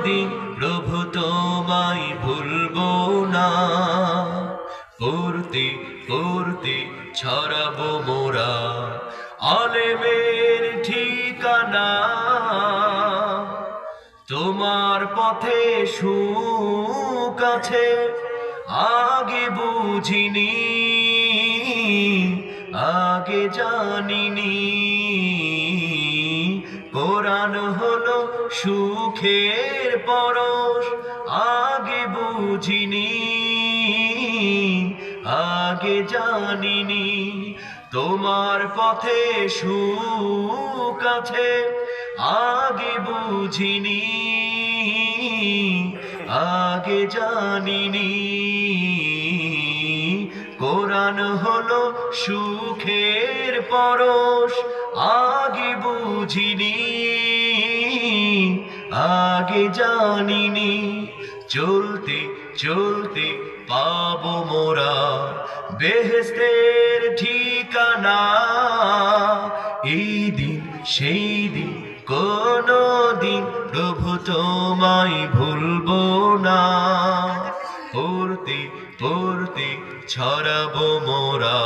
দিন প্রভু তোমায় ভুলবো না। পড়তে পড়তে ছড়াবো মোরা আলেমের ঠিকানা। তোমার পথে সুখ আছে আগে বুঝিনি, আগে জানিনি। কোরআন হলো সুখের পরশ আগে বুঝিনি, আগে জানিনি। তোমার পথে সুখ আছে আগে বুঝিনি, আগে জানিনি। কোরআন হলো সুখের পরশ আগে বুঝিনি, আগে জানিনি। চলতে চলতে পাবো মোরা বেহেশতের ঠিকানা। এই দিন সেই দিন কোনো দিন প্রভু তোমায় ভুলবো না। পড়তে পড়তে ছড়াবো মোরা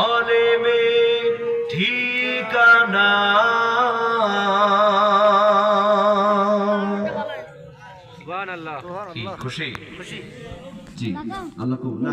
আলেমের ঠিকানা। সুবহানাল্লাহ। কি খুশি? খুশি। জি আল্লাহ কবুল।